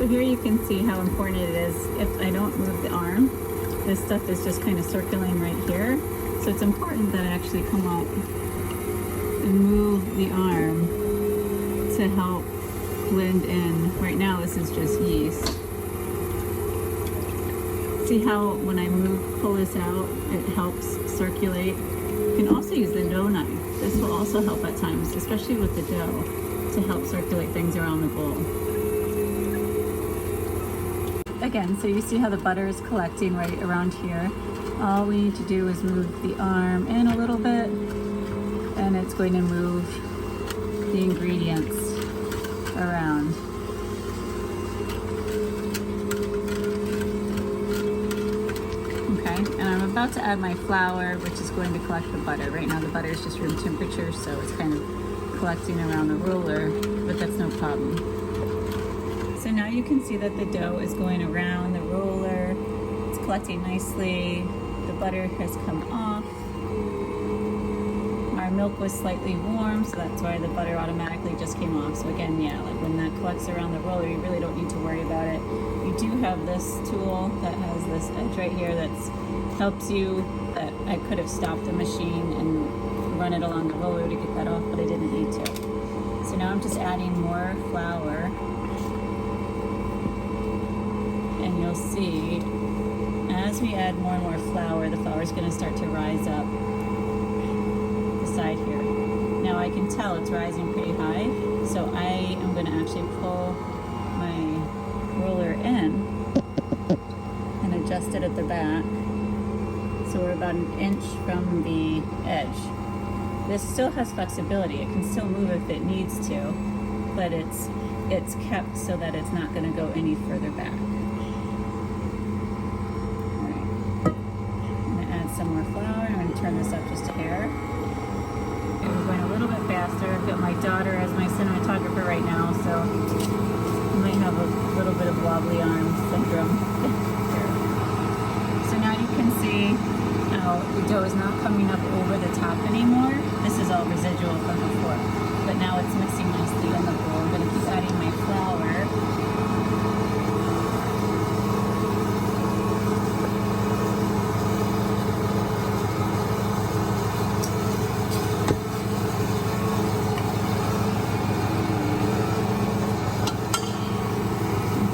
So here you can see how important it is if I don't move the arm. This stuff is just kind of circling right here. So it's important that I actually come up and move the arm to help blend in. Right now this is just yeast. See how when I pull this out, it helps circulate. You can also use the dough knife. This will also help at times, especially with the dough, to help circulate things around the bowl. Again, so you see how the butter is collecting right around here. All we need to do is move the arm in a little bit, and it's going to move the ingredients around. Okay, and I'm about to add my flour, which is going to collect the butter. Right now the butter is just room temperature, so it's kind of collecting around the roller, but that's no problem. So now you can see that the dough is going around the roller. It's collecting nicely. The butter has come off. Our milk was slightly warm, so that's why the butter automatically just came off. So again, yeah, like when that collects around the roller, you really don't need to worry about it. You do have this tool that has this edge right here that helps you. That I could have stopped the machine and run it along the roller to get that off, but I didn't need to. So now I'm just adding more flour. And you'll see, as we add more and more flour, the flour is going to start to rise up the side here. Now I can tell it's rising pretty high, so I am going to actually pull my roller in and adjust it at the back. So we're about an inch from the edge. This still has flexibility. It can still move if it needs to, but it's kept so that it's not going to go any further back. Some more flour, and I'm going to turn this up just a hair. And we're going a little bit faster. I've got my daughter as my cinematographer right now, so I might have a little bit of wobbly arm syndrome. So now you can see how the dough is not coming up over the top anymore. This is all residual from before, but now it's mixing nicely in the bowl. I'm going to keep adding my flour.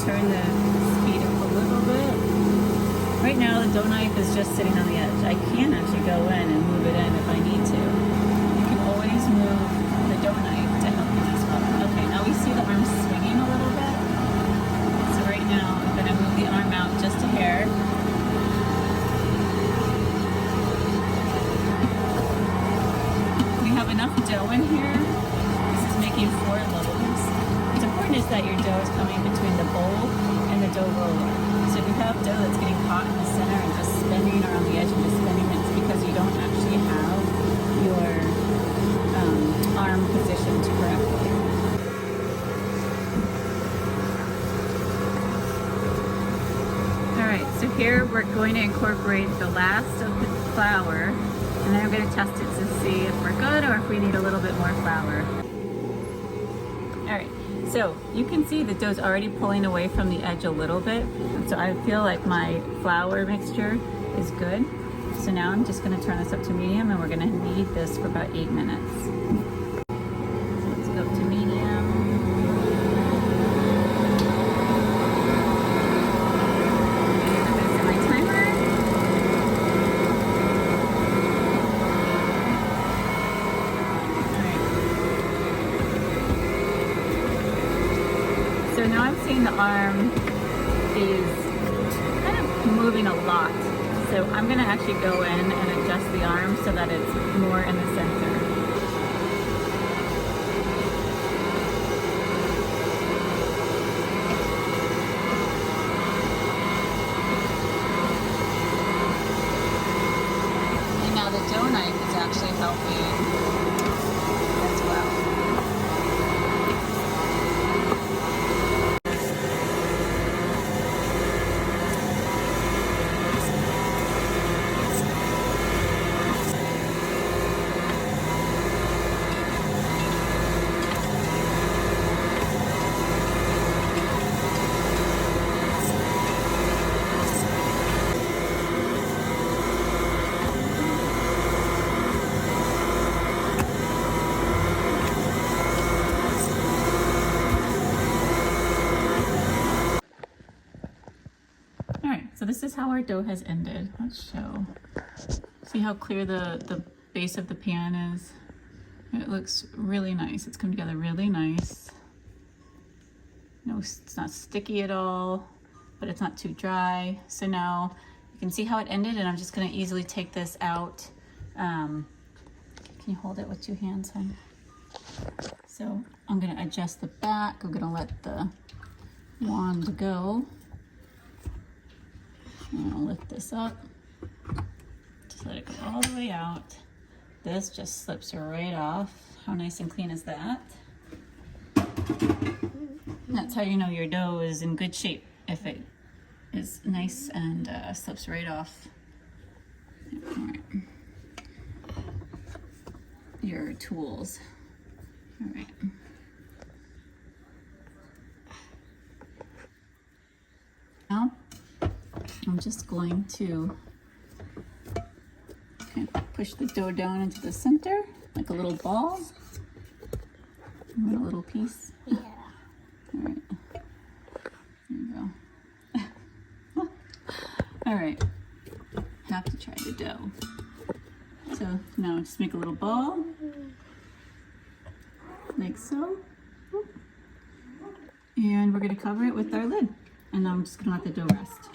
Turn the speed up a little bit. Right now the dough knife is just sitting on the edge. I can actually go in and move it in if I need to. You can always move the dough knife to help you as well. Okay, now we see the arm swinging a little bit. So right now I'm going to move the arm out just a hair. We have enough dough in here. This is making 4 loaves. What's important is that your dough is coming between the bowl and the dough roller. So if you have dough that's getting caught in the center and just spinning around the edge and just spinning, it's because you don't actually have your arm positioned correctly. Alright, so here we're going to incorporate the last of the flour, and then I'm going to test it to see if we're good or if we need a little bit more flour. Alright. So you can see the dough's already pulling away from the edge a little bit. And so I feel like my flour mixture is good. So now I'm just going to turn this up to medium, and we're going to knead this for about 8 minutes. So let's go up to medium. I'm going to set my timer. So now I'm seeing the arm is kind of moving a lot. So I'm going to actually go in and adjust the arm so that it's more in the center. And now the dough knife is actually helping as well. this is how our dough has ended. Let's show. See how clear the base of the pan is? It looks really nice. It's come together really nice. No, it's not sticky at all, but it's not too dry. So now you can see how it ended, and I'm just gonna easily take this out. Can you hold it with 2 hands, hon? So I'm gonna adjust the back. I'm gonna let the wand go. I'm gonna lift this up. Just let it go all the way out. This just slips right off. How nice and clean is that? That's how you know your dough is in good shape, if it is nice and slips right off. All right. Your tools. All right. Now, I'm just going to kind of push the dough down into the center, like a little ball. And then a little piece. Yeah. All right. There you go. All right. Have to try the dough. So now just make a little ball, like so. And we're going to cover it with our lid. And I'm just going to let the dough rest.